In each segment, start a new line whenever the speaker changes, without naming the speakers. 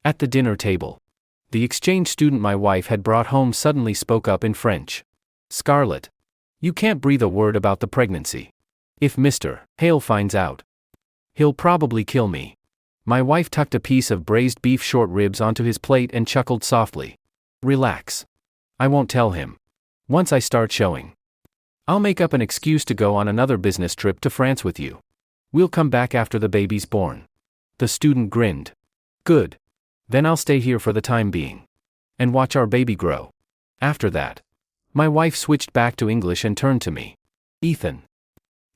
At the dinner table, the exchange student my wife had brought home suddenly spoke up in French. "Scarlett, you can't breathe a word about the pregnancy. If Mr. Hale finds out, he'll probably kill me." My wife tucked a piece of braised beef short ribs onto his plate and chuckled softly. "Relax. I won't tell him. Once I start showing, I'll make up an excuse to go on another business trip to France with you. We'll come back after the baby's born." The student grinned. "Good. Then I'll stay here for the time being. And watch our baby grow." After that, my wife switched back to English and turned to me. "Ethan.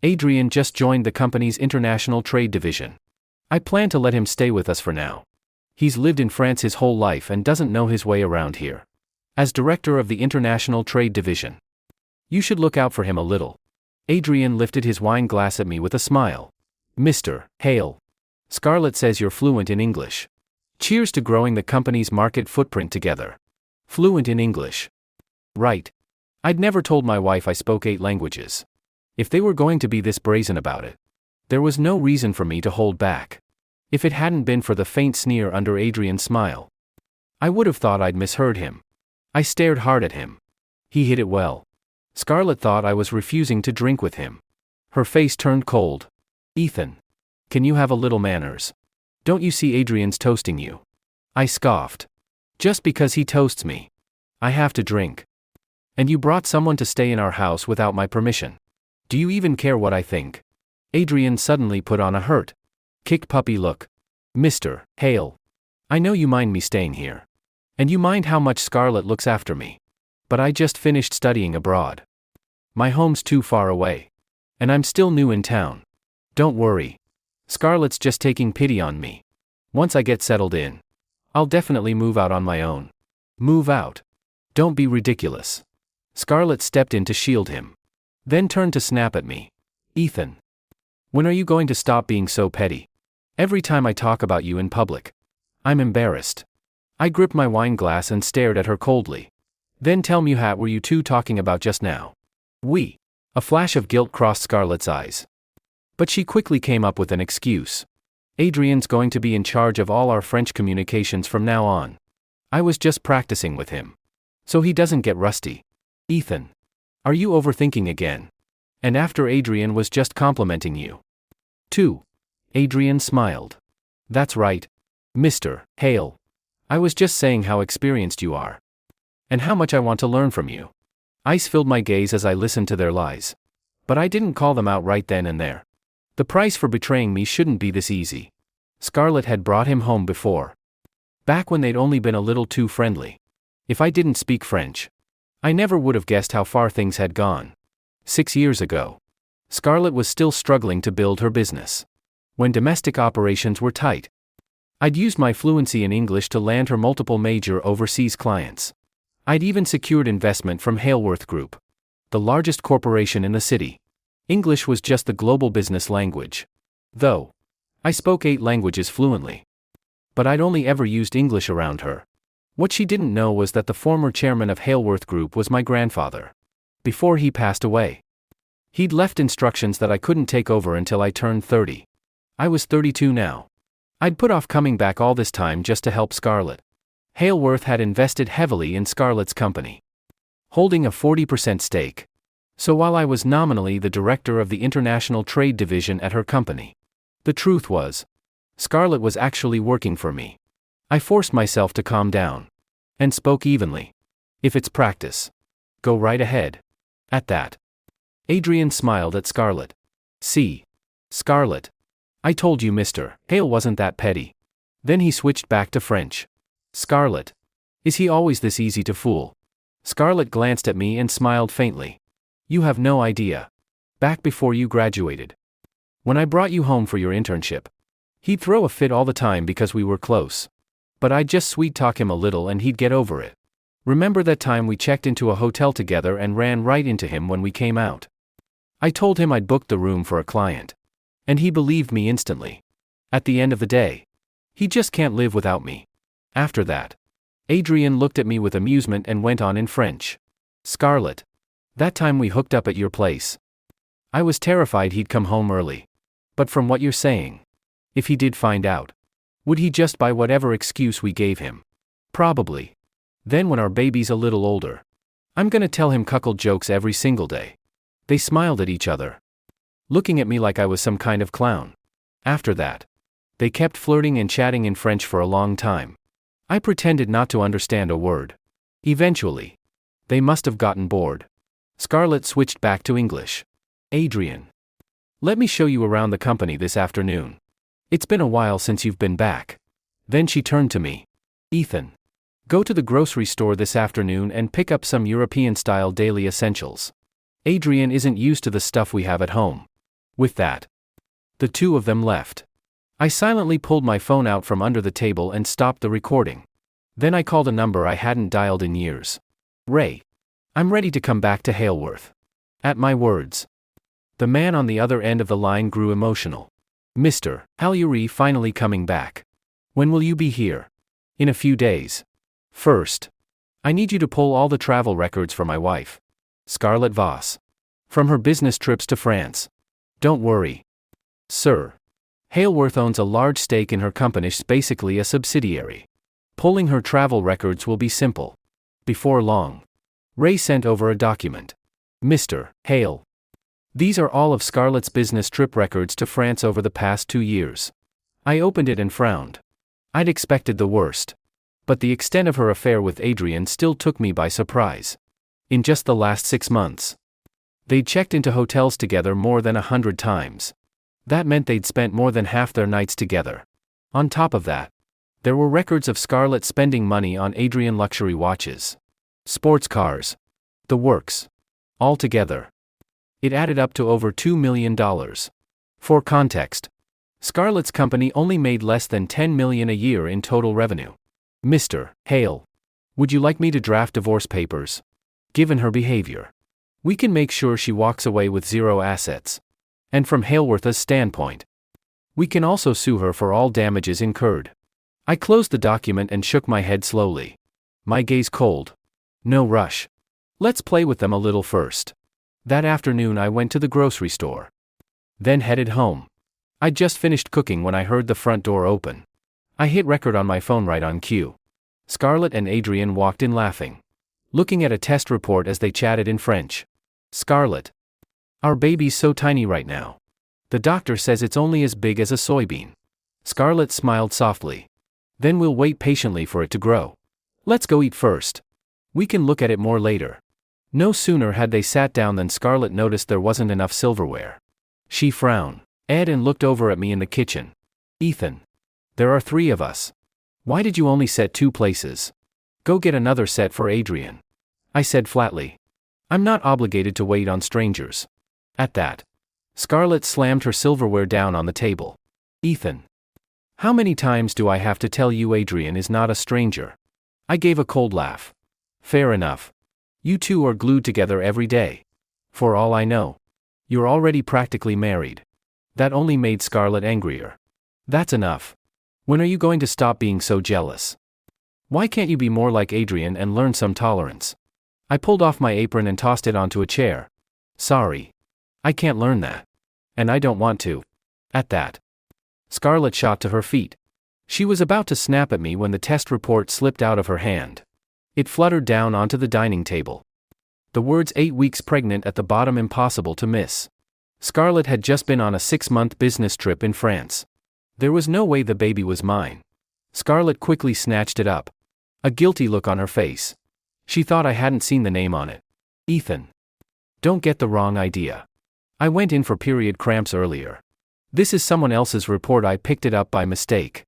Adrian just joined the company's international trade division. I plan to let him stay with us for now. He's lived in France his whole life and doesn't know his way around here. As director of the international trade division, you should look out for him a little." Adrian lifted his wine glass at me with a smile. "Mr. Hale, Scarlett says you're fluent in English. Cheers to growing the company's market footprint together." Fluent in English. Right. I'd never told my wife I spoke 8 languages. If they were going to be this brazen about it, there was no reason for me to hold back. If it hadn't been for the faint sneer under Adrian's smile, I would have thought I'd misheard him. I stared hard at him. He hid it well. Scarlett thought I was refusing to drink with him. Her face turned cold. "Ethan, can you have a little manners? Don't you see Adrian's toasting you?" I scoffed. "Just because he toasts me, I have to drink. And you brought someone to stay in our house without my permission. Do you even care what I think?" Adrian suddenly put on a hurt, kick puppy look. "Mr. Hale, I know you mind me staying here. And you mind how much Scarlett looks after me. But I just finished studying abroad. My home's too far away. And I'm still new in town. Don't worry. Scarlett's just taking pity on me. Once I get settled in, I'll definitely move out on my own." "Move out? Don't be ridiculous." Scarlett stepped in to shield him, then turned to snap at me. "Ethan, when are you going to stop being so petty? Every time I talk about you in public, I'm embarrassed." I gripped my wine glass and stared at her coldly. "Then tell me, what were you two talking about just now?" "We." A flash of guilt crossed Scarlett's eyes. But she quickly came up with an excuse. "Adrian's going to be in charge of all our French communications from now on. I was just practicing with him, so he doesn't get rusty." "Ethan, are you overthinking again? And after Adrian was just complimenting you, too." Adrian smiled. "That's right, Mr. Hale. I was just saying how experienced you are. And how much I want to learn from you." Ice filled my gaze as I listened to their lies. But I didn't call them out right then and there. The price for betraying me shouldn't be this easy. Scarlett had brought him home before. Back when they'd only been a little too friendly. If I didn't speak French, I never would have guessed how far things had gone. 6 years ago, Scarlett was still struggling to build her business. When domestic operations were tight, I'd used my fluency in English to land her multiple major overseas clients. I'd even secured investment from Haleworth Group, the largest corporation in the city. English was just the global business language. Though I spoke 8 languages fluently. But I'd only ever used English around her. What she didn't know was that the former chairman of Haleworth Group was my grandfather. Before he passed away, he'd left instructions that I couldn't take over until I turned 30. I was 32 now. I'd put off coming back all this time just to help Scarlett. Haleworth had invested heavily in Scarlett's company, holding a 40% stake. So while I was nominally the director of the international trade division at her company, the truth was, Scarlett was actually working for me. I forced myself to calm down and spoke evenly. "If it's practice, go right ahead." At that, Adrian smiled at Scarlett. "See, Scarlett, I told you Mr. Hale wasn't that petty." Then he switched back to French. "Scarlett, is he always this easy to fool?" Scarlett glanced at me and smiled faintly. "You have no idea. Back before you graduated, when I brought you home for your internship, he'd throw a fit all the time because we were close. But I'd just sweet-talk him a little and he'd get over it. Remember that time we checked into a hotel together and ran right into him when we came out? I told him I'd booked the room for a client, and he believed me instantly. At the end of the day, he just can't live without me." After that, Adrian looked at me with amusement and went on in French. "Scarlett, that time we hooked up at your place, I was terrified he'd come home early. But from what you're saying, if he did find out, Would he just buy whatever excuse we gave him? Probably. Then when our baby's a little older, I'm gonna tell him cuckold jokes every single day. They smiled at each other, looking at me like I was some kind of clown. After that, they kept flirting and chatting in French for a long time. I pretended not to understand a word. Eventually, they must have gotten bored. Scarlett switched back to English. Adrian, let me show you around the company this afternoon. It's been a while since you've been back. Then she turned to me. Ethan, go to the grocery store this afternoon and pick up some European-style daily essentials. Adrian isn't used to the stuff we have at home. With that, the two of them left. I silently pulled my phone out from under the table and stopped the recording. Then I called a number I hadn't dialed in years. Ray, I'm ready to come back to Haleworth. At my words, the man on the other end of the line grew emotional. Mr. Hallery finally coming back. When will you be here? In a few days. First, I need you to pull all the travel records for my wife, Scarlett Voss, from her business trips to France. Don't worry, sir. Haleworth owns a large stake in her company, basically a subsidiary. Pulling her travel records will be simple. Before long, Ray sent over a document. Mr. Hale, these are all of Scarlett's business trip records to France over the past 2 years. I opened it and frowned. I'd expected the worst. But the extent of her affair with Adrian still took me by surprise. In just the last 6 months, they'd checked into hotels together more than 100 times. That meant they'd spent more than half their nights together. On top of that, there were records of Scarlett spending money on Adrian luxury watches, sports cars, the works. Altogether, it added up to over $2 million. For context, Scarlett's company only made less than $10 million a year in total revenue. Mr. Hale, would you like me to draft divorce papers? Given her behavior, we can make sure she walks away with zero assets. And from Haleworth's standpoint, we can also sue her for all damages incurred. I closed the document and shook my head slowly. My gaze cold. No rush. Let's play with them a little first. That afternoon I went to the grocery store. Then headed home. I'd just finished cooking when I heard the front door open. I hit record on my phone right on cue. Scarlett and Adrian walked in laughing, looking at a test report as they chatted in French. Scarlett, our baby's so tiny right now. The doctor says it's only as big as a soybean. Scarlett smiled softly. Then we'll wait patiently for it to grow. Let's go eat first. We can look at it more later. No sooner had they sat down than Scarlett noticed there wasn't enough silverware. She frowned, and looked over at me in the kitchen. Ethan, there are 3 of us. Why did you only set 2 places? Go get another set for Adrian. I said flatly. I'm not obligated to wait on strangers. At that, Scarlett slammed her silverware down on the table. Ethan, how many times do I have to tell you Adrian is not a stranger? I gave a cold laugh. Fair enough. You two are glued together every day. For all I know, you're already practically married. That only made Scarlett angrier. That's enough. When are you going to stop being so jealous? Why can't you be more like Adrian and learn some tolerance? I pulled off my apron and tossed it onto a chair. Sorry. I can't learn that. And I don't want to. At that, Scarlett shot to her feet. She was about to snap at me when the test report slipped out of her hand. It fluttered down onto the dining table. The words 8 weeks pregnant at the bottom, impossible to miss. Scarlett had just been on a 6-month business trip in France. There was no way the baby was mine. Scarlett quickly snatched it up. A guilty look on her face. She thought I hadn't seen the name on it. Ethan. Don't get the wrong idea. I went in for period cramps earlier. This is someone else's report. I picked it up by mistake.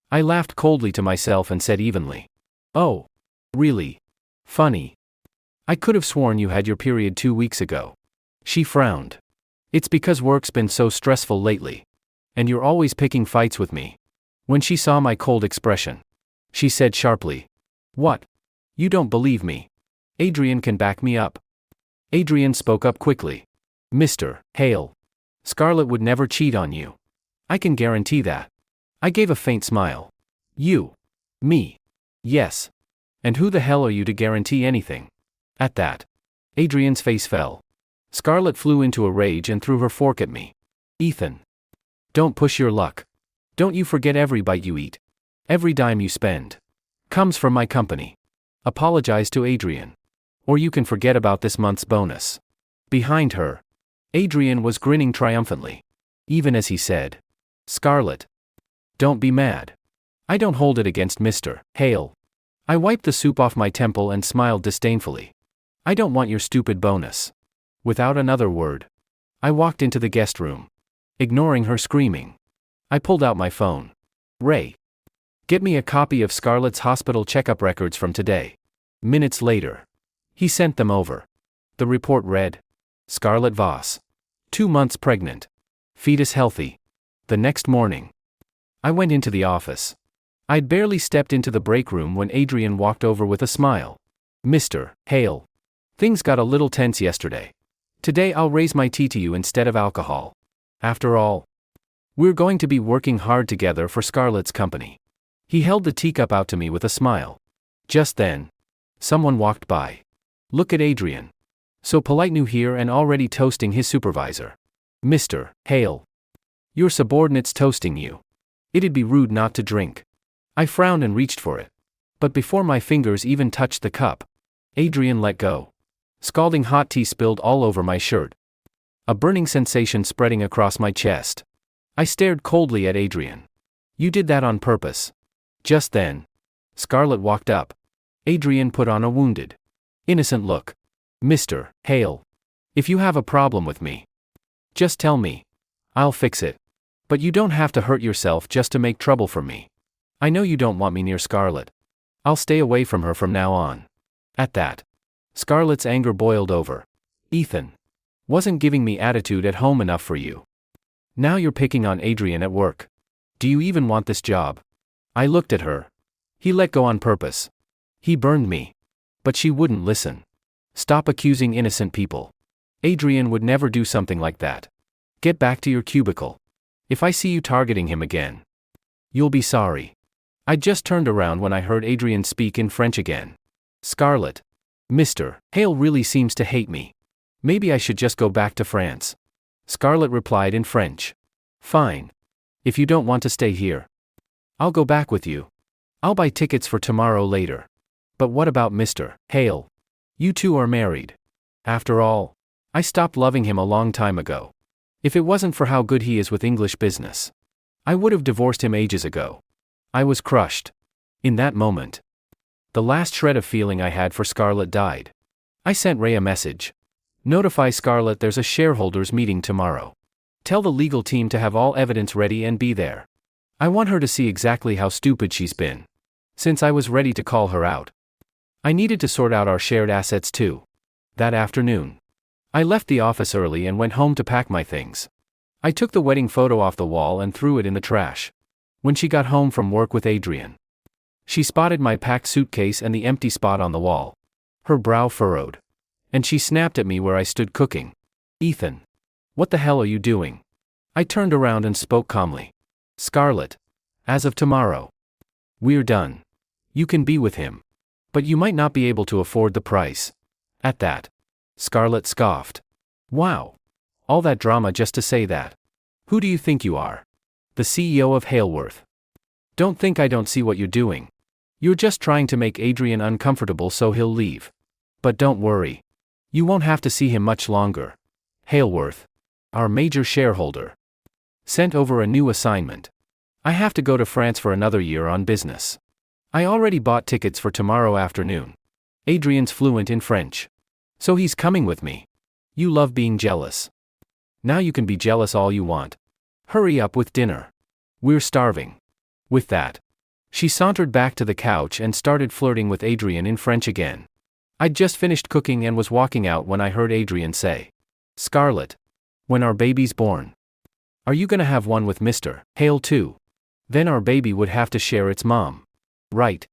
I laughed coldly to myself and said evenly. Oh. Really? Funny. I could have sworn you had your period 2 weeks ago. She frowned. It's because work's been so stressful lately. And you're always picking fights with me. When she saw my cold expression, she said sharply. What? You don't believe me? Adrian can back me up. Adrian spoke up quickly. Mr. Hale, Scarlett would never cheat on you. I can guarantee that. I gave a faint smile. You? Me? Yes. And who the hell are you to guarantee anything? At that, Adrian's face fell. Scarlett flew into a rage and threw her fork at me. Ethan. Don't push your luck. Don't you forget every bite you eat. Every dime you spend comes from my company. Apologize to Adrian. Or you can forget about this month's bonus. Behind her, Adrian was grinning triumphantly. Even as he said, Scarlett, don't be mad. I don't hold it against Mr. Hale. I wiped the soup off my temple and smiled disdainfully. I don't want your stupid bonus. Without another word, I walked into the guest room. Ignoring her screaming, I pulled out my phone. Ray, get me a copy of Scarlett's hospital checkup records from today. Minutes later, he sent them over. The report read, Scarlett Voss, 2 months pregnant. Fetus healthy. The next morning, I went into the office. I'd barely stepped into the break room when Adrian walked over with a smile. Mr. Hale, things got a little tense yesterday. Today I'll raise my tea to you instead of alcohol. After all, we're going to be working hard together for Scarlett's company. He held the teacup out to me with a smile. Just then, someone walked by. Look at Adrian. So polite, new here and already toasting his supervisor. Mr. Hale, your subordinate's toasting you. It'd be rude not to drink. I frowned and reached for it. But before my fingers even touched the cup, Adrian let go. Scalding hot tea spilled all over my shirt. A burning sensation spreading across my chest. I stared coldly at Adrian. You did that on purpose. Just then, Scarlett walked up. Adrian put on a wounded, innocent look. Mr. Hale, if you have a problem with me, just tell me. I'll fix it. But you don't have to hurt yourself just to make trouble for me. I know you don't want me near Scarlett. I'll stay away from her from now on. At that, Scarlett's anger boiled over. Ethan, wasn't giving me attitude at home enough for you. Now you're picking on Adrian at work. Do you even want this job? I looked at her. He let go on purpose. He burned me. But she wouldn't listen. Stop accusing innocent people. Adrian would never do something like that. Get back to your cubicle. If I see you targeting him again, you'll be sorry. I just turned around when I heard Adrian speak in French again. Scarlett, Mr. Hale really seems to hate me. Maybe I should just go back to France. Scarlett replied in French. Fine. If you don't want to stay here, I'll go back with you. I'll buy tickets for tomorrow later. But what about Mr. Hale? You two are married. After all, I stopped loving him a long time ago. If it wasn't for how good he is with English business, I would have divorced him ages ago. I was crushed. In that moment, the last shred of feeling I had for Scarlett died. I sent Ray a message. Notify Scarlett there's a shareholders meeting tomorrow. Tell the legal team to have all evidence ready and be there. I want her to see exactly how stupid she's been. Since I was ready to call her out, I needed to sort out our shared assets too. That afternoon, I left the office early and went home to pack my things. I took the wedding photo off the wall and threw it in the trash. When she got home from work with Adrian, she spotted my packed suitcase and the empty spot on the wall. Her brow furrowed, and she snapped at me where I stood cooking. Ethan, what the hell are you doing? I turned around and spoke calmly. Scarlett, as of tomorrow, we're done. You can be with him, but you might not be able to afford the price. At that, Scarlett scoffed. Wow. All that drama just to say that. Who do you think you are? The CEO of Haleworth. Don't think I don't see what you're doing. You're just trying to make Adrian uncomfortable so he'll leave. But don't worry. You won't have to see him much longer. Haleworth, our major shareholder, sent over a new assignment. I have to go to France for another year on business. I already bought tickets for tomorrow afternoon. Adrian's fluent in French. So he's coming with me. You love being jealous. Now you can be jealous all you want. Hurry up with dinner. We're starving. With that, she sauntered back to the couch and started flirting with Adrian in French again. I'd just finished cooking and was walking out when I heard Adrian say, Scarlett, when our baby's born, are you gonna have one with Mr. Hale too? Then our baby would have to share its mom. Right.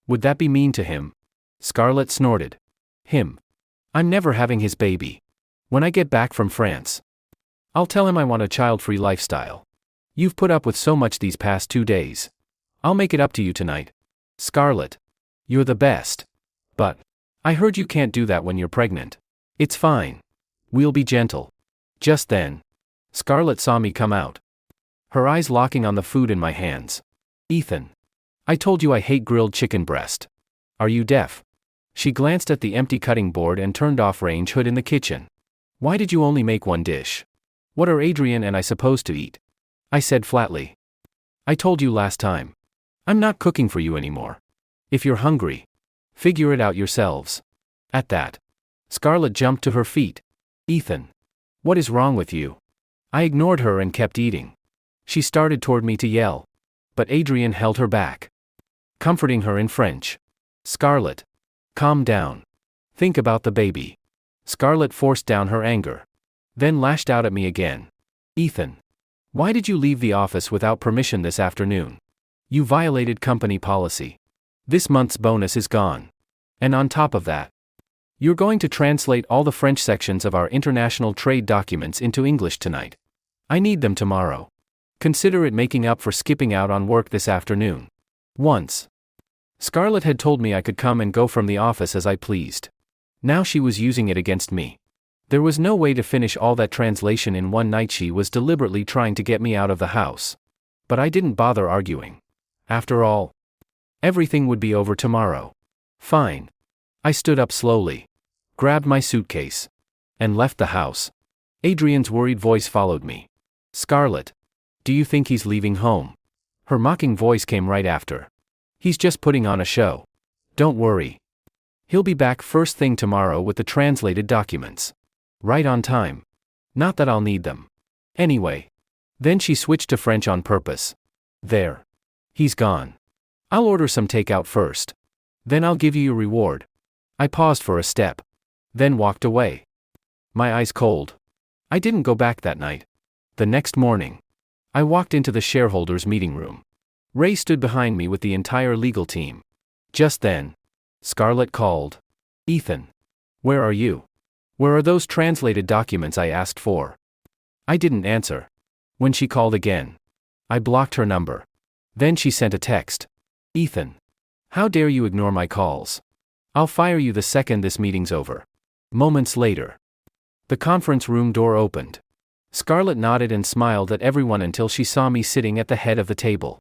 Would that be mean to him? Scarlett snorted. Him. I'm never having his baby. When I get back from France, I'll tell him I want a child-free lifestyle. You've put up with so much these past 2 days. I'll make it up to you tonight. Scarlett, you're the best. But I heard you can't do that when you're pregnant. It's fine. We'll be gentle. Just then, Scarlett saw me come out. Her eyes locking on the food in my hands. Ethan, I told you I hate grilled chicken breast. Are you deaf? She glanced at the empty cutting board and turned off range hood in the kitchen. Why did you only make one dish? What are Adrian and I supposed to eat? I said flatly. I told you last time. I'm not cooking for you anymore. If you're hungry, figure it out yourselves. At that, Scarlett jumped to her feet. Ethan, what is wrong with you? I ignored her and kept eating. She started toward me to yell, but Adrian held her back, comforting her in French. Scarlett, calm down. Think about the baby. Scarlett forced down her anger, then lashed out at me again. Ethan, why did you leave the office without permission this afternoon? You violated company policy. This month's bonus is gone. And on top of that, you're going to translate all the French sections of our international trade documents into English tonight. I need them tomorrow. Consider it making up for skipping out on work this afternoon. Once, Scarlett had told me I could come and go from the office as I pleased. Now she was using it against me. There was no way to finish all that translation in one night. She was deliberately trying to get me out of the house. But I didn't bother arguing. After all, everything would be over tomorrow. Fine. I stood up slowly, grabbed my suitcase, and left the house. Adrian's worried voice followed me. Scarlett, do you think he's leaving home? Her mocking voice came right after. He's just putting on a show. Don't worry. He'll be back first thing tomorrow with the translated documents. Right on time. Not that I'll need them. Anyway. Then she switched to French on purpose. There. He's gone. I'll order some takeout first. Then I'll give you your reward. I paused for a step, then walked away. My eyes cold. I didn't go back that night. The next morning, I walked into the shareholders' meeting room. Ray stood behind me with the entire legal team. Just then, Scarlett called. Ethan, where are you? Where are those translated documents I asked for? I didn't answer. When she called again, I blocked her number. Then she sent a text. Ethan, how dare you ignore my calls? I'll fire you the second this meeting's over. Moments later, the conference room door opened. Scarlett nodded and smiled at everyone until she saw me sitting at the head of the table.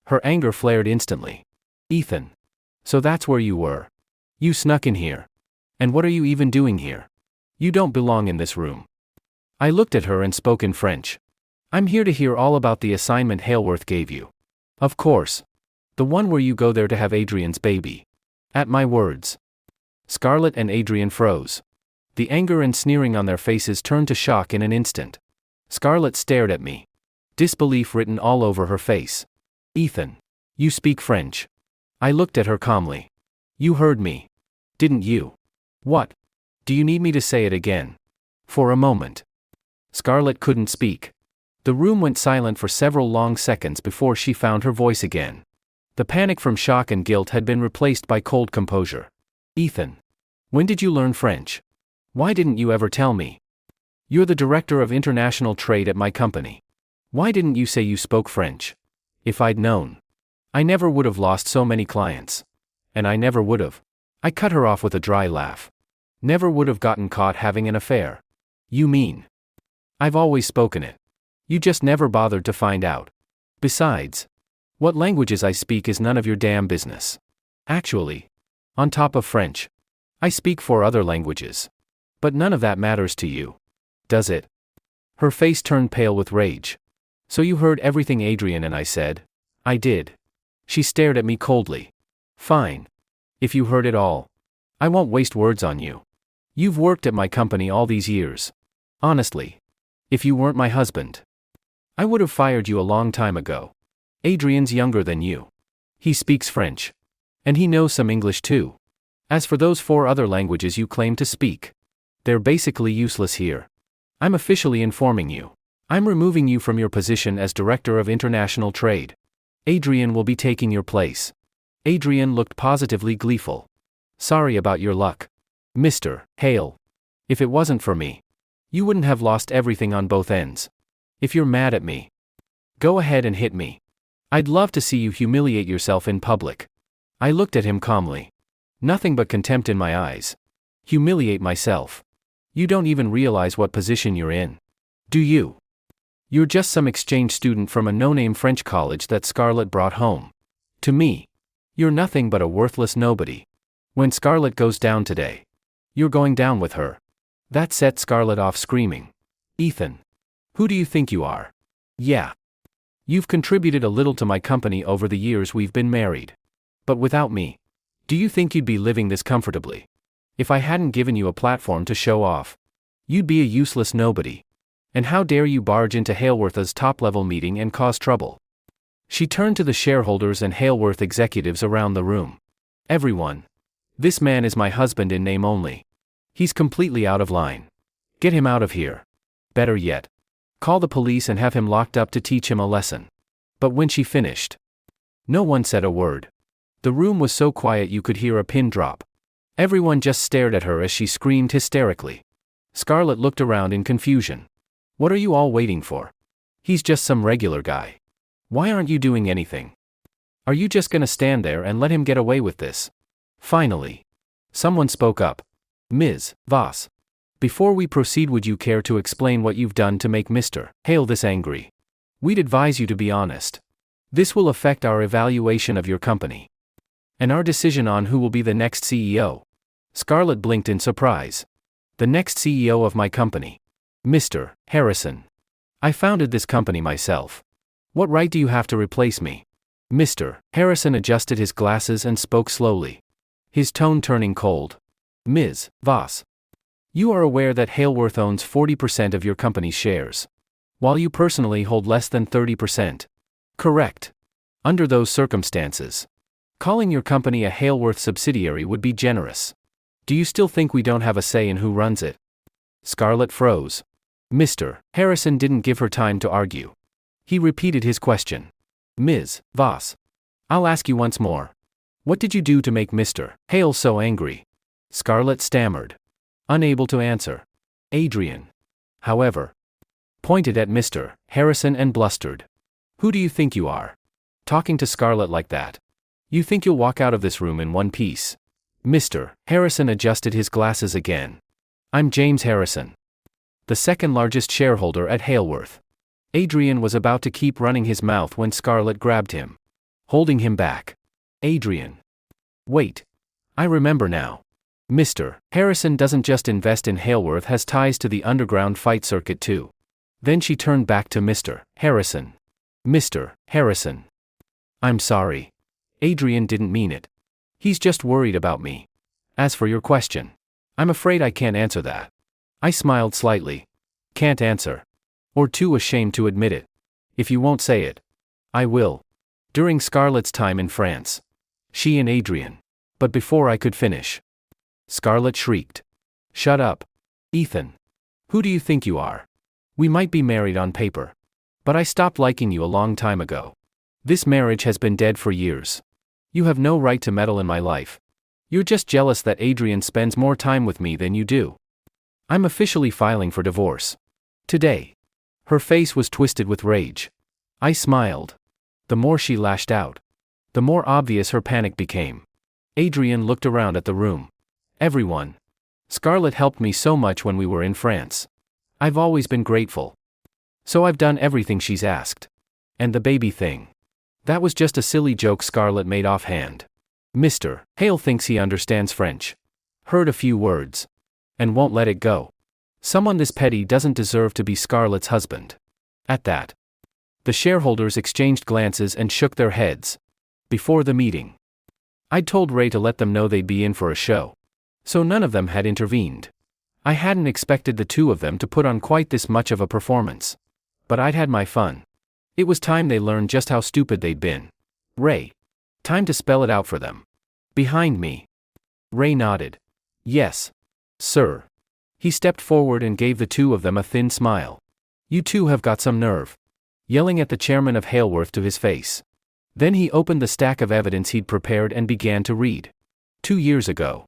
Her anger flared instantly. Ethan, so that's where you were. You snuck in here. And what are you even doing here? You don't belong in this room. I looked at her and spoke in French. I'm here to hear all about the assignment Hailworth gave you. Of course. The one where you go there to have Adrian's baby. At my words, Scarlett and Adrian froze. The anger and sneering on their faces turned to shock in an instant. Scarlett stared at me, disbelief written all over her face. Ethan, you speak French. I looked at her calmly. You heard me, didn't you? What? Do you need me to say it again? For a moment, Scarlett couldn't speak. The room went silent for several long seconds before she found her voice again. The panic from shock and guilt had been replaced by cold composure. Ethan, when did you learn French? Why didn't you ever tell me? You're the director of international trade at my company. Why didn't you say you spoke French? If I'd known, I never would have lost so many clients. And I never would have. I cut her off with a dry laugh. Never would have gotten caught having an affair. You mean? I've always spoken it. You just never bothered to find out. Besides, what languages I speak is none of your damn business. Actually, on top of French, I speak 4 other languages. But none of that matters to you. Does it? Her face turned pale with rage. So you heard everything Adrian and I said? I did. She stared at me coldly. Fine. If you heard it all, I won't waste words on you. You've worked at my company all these years. Honestly, if you weren't my husband, I would have fired you a long time ago. Adrian's younger than you. He speaks French. And he knows some English too. As for those 4 other languages you claim to speak, they're basically useless here. I'm officially informing you. I'm removing you from your position as Director of International Trade. Adrian will be taking your place. Adrian looked positively gleeful. Sorry about your luck, Mr. Hale. If it wasn't for me, you wouldn't have lost everything on both ends. If you're mad at me, go ahead and hit me. I'd love to see you humiliate yourself in public. I looked at him calmly. Nothing but contempt in my eyes. Humiliate myself. You don't even realize what position you're in. Do you? You're just some exchange student from a no-name French college that Scarlett brought home. To me. You're nothing but a worthless nobody. When Scarlett goes down today, you're going down with her. That set Scarlett off screaming. Ethan. Who do you think you are? Yeah. You've contributed a little to my company over the years we've been married. But without me, do you think you'd be living this comfortably? If I hadn't given you a platform to show off, you'd be a useless nobody. And how dare you barge into Hailworth's top-level meeting and cause trouble? She turned to the shareholders and Hailworth executives around the room. Everyone. This man is my husband in name only. He's completely out of line. Get him out of here. Better yet, call the police and have him locked up to teach him a lesson. But when she finished, no one said a word. The room was so quiet you could hear a pin drop. Everyone just stared at her as she screamed hysterically. Scarlett looked around in confusion. What are you all waiting for? He's just some regular guy. Why aren't you doing anything? Are you just gonna stand there and let him get away with this? Finally, someone spoke up. Ms. Voss. Before we proceed, would you care to explain what you've done to make Mr. Hale this angry? We'd advise you to be honest. This will affect our evaluation of your company and our decision on who will be the next CEO. Scarlett blinked in surprise. The next CEO of my company? Mr. Harrison. I founded this company myself. What right do you have to replace me? Mr. Harrison adjusted his glasses and spoke slowly, his tone turning cold. Ms. Voss. You are aware that Hailworth owns 40% of your company's shares, while you personally hold less than 30%. Correct. Under those circumstances, calling your company a Hailworth subsidiary would be generous. Do you still think we don't have a say in who runs it? Scarlett froze. Mr. Harrison didn't give her time to argue. He repeated his question. Ms. Voss. I'll ask you once more. What did you do to make Mr. Hale so angry? Scarlett stammered, unable to answer. Adrian, however, pointed at Mr. Harrison and blustered. Who do you think you are? Talking to Scarlett like that? You think you'll walk out of this room in one piece? Mr. Harrison adjusted his glasses again. I'm James Harrison, the second largest shareholder at Hailworth. Adrian was about to keep running his mouth when Scarlett grabbed him, holding him back. Adrian. Wait. I remember now. Mr. Harrison doesn't just invest in Hailworth, has ties to the underground fight circuit too. Then she turned back to Mr. Harrison. Mr. Harrison. I'm sorry. Adrian didn't mean it. He's just worried about me. As for your question, I'm afraid I can't answer that. I smiled slightly. Can't answer. Or too ashamed to admit it. If you won't say it, I will. During Scarlett's time in France, she and Adrian. But before I could finish, Scarlett shrieked. Shut up. Ethan. Who do you think you are? We might be married on paper, but I stopped liking you a long time ago. This marriage has been dead for years. You have no right to meddle in my life. You're just jealous that Adrian spends more time with me than you do. I'm officially filing for divorce. Today. Her face was twisted with rage. I smiled. The more she lashed out, the more obvious her panic became. Adrian looked around at the room. Everyone. Scarlett helped me so much when we were in France. I've always been grateful. So I've done everything she's asked. And the baby thing. That was just a silly joke Scarlett made offhand. Mr. Hale thinks he understands French. Heard a few words. And won't let it go. Someone this petty doesn't deserve to be Scarlett's husband. At that, the shareholders exchanged glances and shook their heads. Before the meeting, I'd told Ray to let them know they'd be in for a show. So none of them had intervened. I hadn't expected the two of them to put on quite this much of a performance. But I'd had my fun. It was time they learned just how stupid they'd been. Ray. Time to spell it out for them. Behind me. Ray nodded. Yes, sir. He stepped forward and gave the two of them a thin smile. You two have got some nerve. Yelling at the chairman of Hailworth to his face. Then he opened the stack of evidence he'd prepared and began to read. 2 years ago.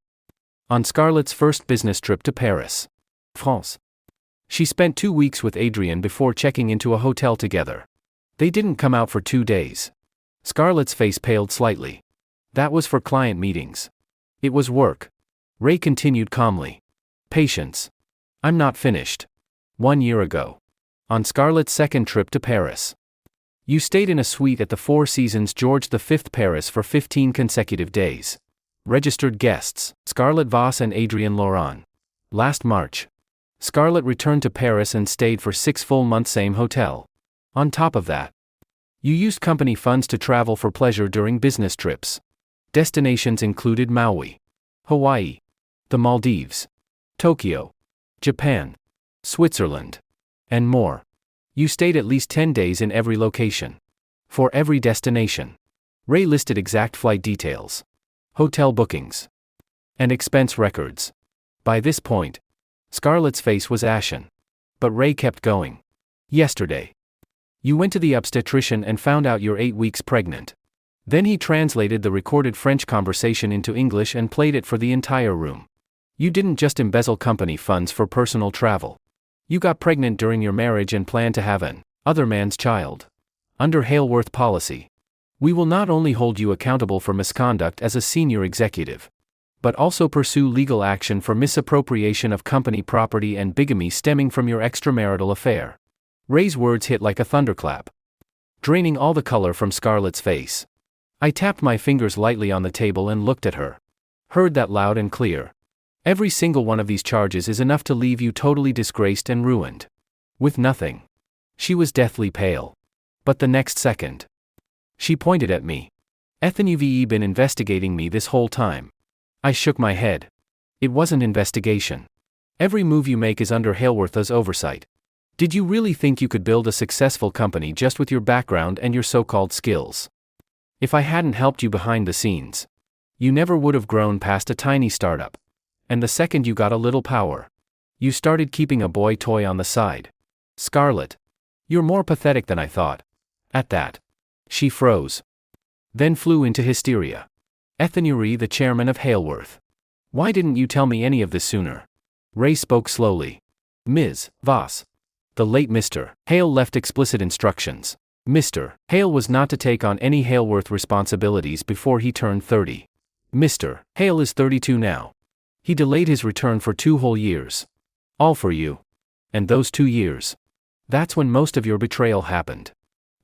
On Scarlett's first business trip to Paris, France. She spent 2 weeks with Adrian before checking into a hotel together. They didn't come out for 2 days. Scarlett's face paled slightly. That was for client meetings. It was work. Ray continued calmly. Patience. I'm not finished. 1 year ago. On Scarlett's second trip to Paris. You stayed in a suite at the Four Seasons George V Paris for 15 consecutive days. Registered guests, Scarlett Voss and Adrienne Laurent. Last March. Scarlett returned to Paris and stayed for 6 full months same hotel. On top of that, you used company funds to travel for pleasure during business trips. Destinations included Maui, Hawaii, the Maldives, Tokyo, Japan, Switzerland, and more. You stayed at least 10 days in every location. For every destination. Ray listed exact flight details, hotel bookings, and expense records. By this point, Scarlett's face was ashen. But Ray kept going. Yesterday, you went to the obstetrician and found out you're 8 weeks pregnant. Then he translated the recorded French conversation into English and played it for the entire room. You didn't just embezzle company funds for personal travel. You got pregnant during your marriage and planned to have an other man's child. Under Haleworth policy, we will not only hold you accountable for misconduct as a senior executive, but also pursue legal action for misappropriation of company property and bigamy stemming from your extramarital affair. Ray's words hit like a thunderclap, draining all the color from Scarlett's face. I tapped my fingers lightly on the table and looked at her. Heard that loud and clear. Every single one of these charges is enough to leave you totally disgraced and ruined. With nothing. She was deathly pale. But the next second, she pointed at me. Ethan, you've been investigating me this whole time. I shook my head. It wasn't investigation. Every move you make is under Haleworth's oversight. Did you really think you could build a successful company just with your background and your so-called skills? If I hadn't helped you behind the scenes, you never would have grown past a tiny startup. And the second you got a little power, you started keeping a boy toy on the side. Scarlett, you're more pathetic than I thought. At that, she froze. Then flew into hysteria. Ethan Urie, the chairman of Haleworth. Why didn't you tell me any of this sooner? Ray spoke slowly. Ms. Voss. The late Mr. Hale left explicit instructions. Mr. Hale was not to take on any Haleworth responsibilities before he turned 30. Mr. Hale is 32 now. He delayed his return for 2 whole years. All for you. And those 2 years. That's when most of your betrayal happened.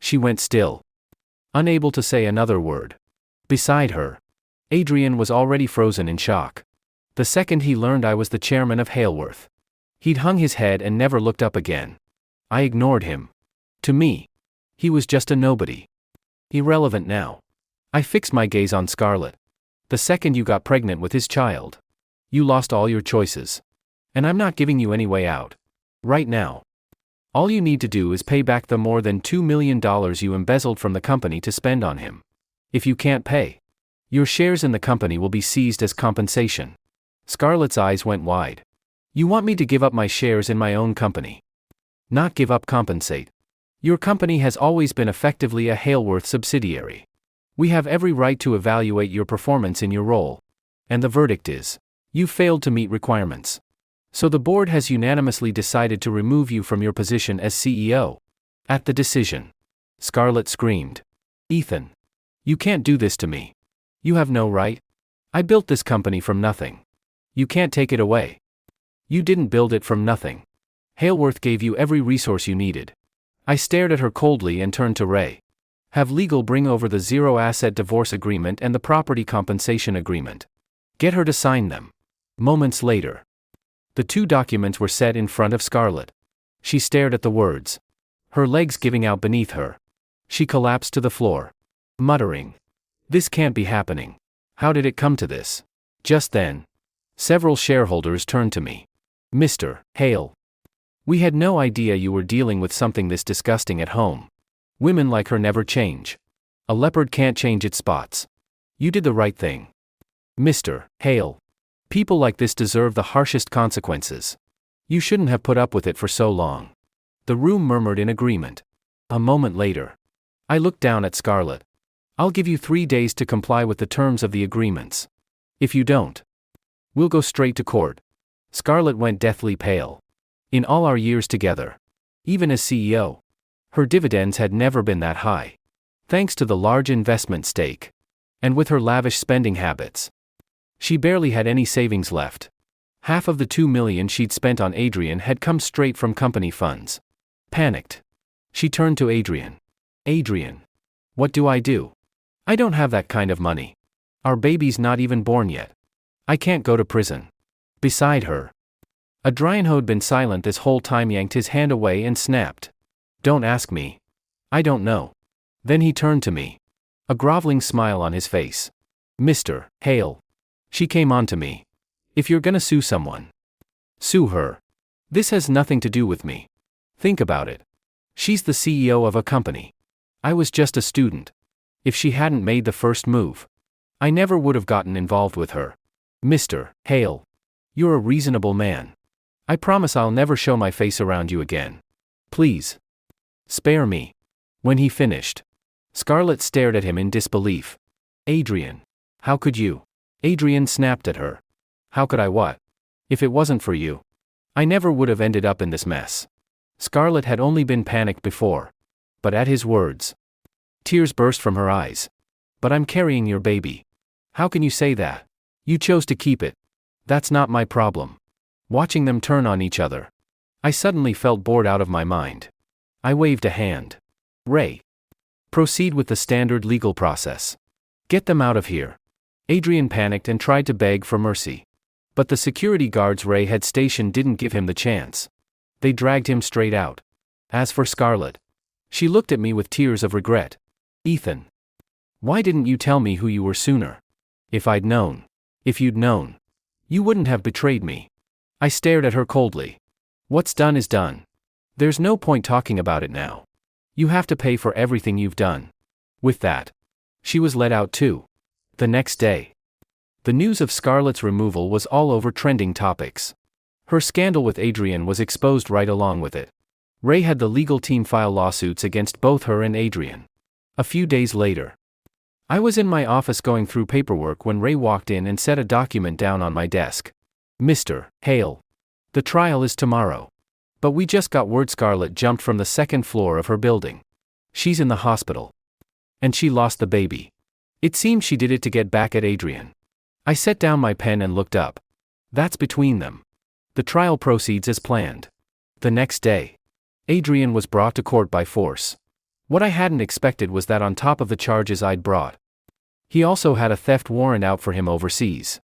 She went still. Unable to say another word. Beside her, Adrian was already frozen in shock. The second he learned I was the chairman of Haleworth, he'd hung his head and never looked up again. I ignored him. To me, he was just a nobody. Irrelevant now. I fixed my gaze on Scarlett. The second you got pregnant with his child, you lost all your choices. And I'm not giving you any way out. Right now. All you need to do is pay back the more than $2 million you embezzled from the company to spend on him. If you can't pay, your shares in the company will be seized as compensation. Scarlett's eyes went wide. You want me to give up my shares in my own company? Not give up, compensate. Your company has always been effectively a Haleworth subsidiary. We have every right to evaluate your performance in your role. And the verdict is, you failed to meet requirements. So the board has unanimously decided to remove you from your position as CEO. At the decision, Scarlett screamed. Ethan, you can't do this to me. You have no right. I built this company from nothing. You can't take it away. You didn't build it from nothing. Haleworth gave you every resource you needed. I stared at her coldly and turned to Ray. Have legal bring over the zero-asset divorce agreement and the property compensation agreement. Get her to sign them. Moments later, the 2 documents were set in front of Scarlett. She stared at the words, her legs giving out beneath her. She collapsed to the floor, muttering, "This can't be happening. How did it come to this?" Just then, several shareholders turned to me. Mr. Hale, we had no idea you were dealing with something this disgusting at home. Women like her never change. A leopard can't change its spots. You did the right thing. Mr. Hale, people like this deserve the harshest consequences. You shouldn't have put up with it for so long. The room murmured in agreement. A moment later, I looked down at Scarlett. I'll give you 3 days to comply with the terms of the agreements. If you don't, we'll go straight to court. Scarlett went deathly pale. In all our years together, even as CEO, her dividends had never been that high. Thanks to the large investment stake. And with her lavish spending habits, she barely had any savings left. Half of the $2 million she'd spent on Adrian had come straight from company funds. Panicked, she turned to Adrian. Adrian. What do? I don't have that kind of money. Our baby's not even born yet. I can't go to prison. Beside her. Adrian, who'd been silent this whole time, yanked his hand away and snapped. Don't ask me. I don't know. Then he turned to me. A groveling smile on his face. Mr. Hale. She came on to me. If you're gonna sue someone, sue her. This has nothing to do with me. Think about it. She's the CEO of a company. I was just a student. If she hadn't made the first move, I never would have gotten involved with her. Mr. Hale. You're a reasonable man. I promise I'll never show my face around you again. Please. Spare me. When he finished, Scarlett stared at him in disbelief. Adrian. How could you? Adrian snapped at her. How could I what? If it wasn't for you, I never would have ended up in this mess. Scarlett had only been panicked before. But at his words, tears burst from her eyes. But I'm carrying your baby. How can you say that? You chose to keep it. That's not my problem. Watching them turn on each other, I suddenly felt bored out of my mind. I waved a hand. Ray. Proceed with the standard legal process. Get them out of here. Adrian panicked and tried to beg for mercy. But the security guards Ray had stationed didn't give him the chance. They dragged him straight out. As for Scarlett, she looked at me with tears of regret. Ethan. Why didn't you tell me who you were sooner? If I'd known. If you'd known. You wouldn't have betrayed me. I stared at her coldly. What's done is done. There's no point talking about it now. You have to pay for everything you've done. With that, she was let out too. The next day, the news of Scarlett's removal was all over trending topics. Her scandal with Adrian was exposed right along with it. Ray had the legal team file lawsuits against both her and Adrian. A few days later, I was in my office going through paperwork when Ray walked in and set a document down on my desk. Mr. Hale. The trial is tomorrow. But we just got word Scarlett jumped from the second floor of her building. She's in the hospital. And she lost the baby. It seems she did it to get back at Adrian. I set down my pen and looked up. That's between them. The trial proceeds as planned. The next day, Adrian was brought to court by force. What I hadn't expected was that on top of the charges I'd brought, he also had a theft warrant out for him overseas.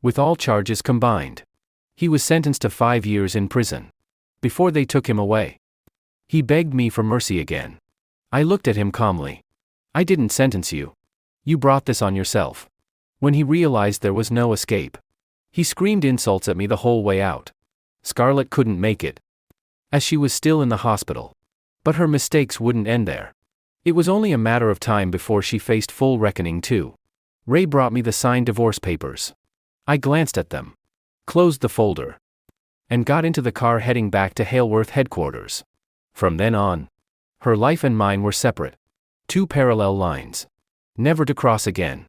With all charges combined, he was sentenced to 5 years in prison. Before they took him away, he begged me for mercy again. I looked at him calmly. I didn't sentence you. You brought this on yourself. When he realized there was no escape, he screamed insults at me the whole way out. Scarlett couldn't make it, as she was still in the hospital. But her mistakes wouldn't end there. It was only a matter of time before she faced full reckoning too. Ray brought me the signed divorce papers. I glanced at them, closed the folder, and got into the car heading back to Haleworth headquarters. From then on, her life and mine were separate. Two parallel lines, never to cross again.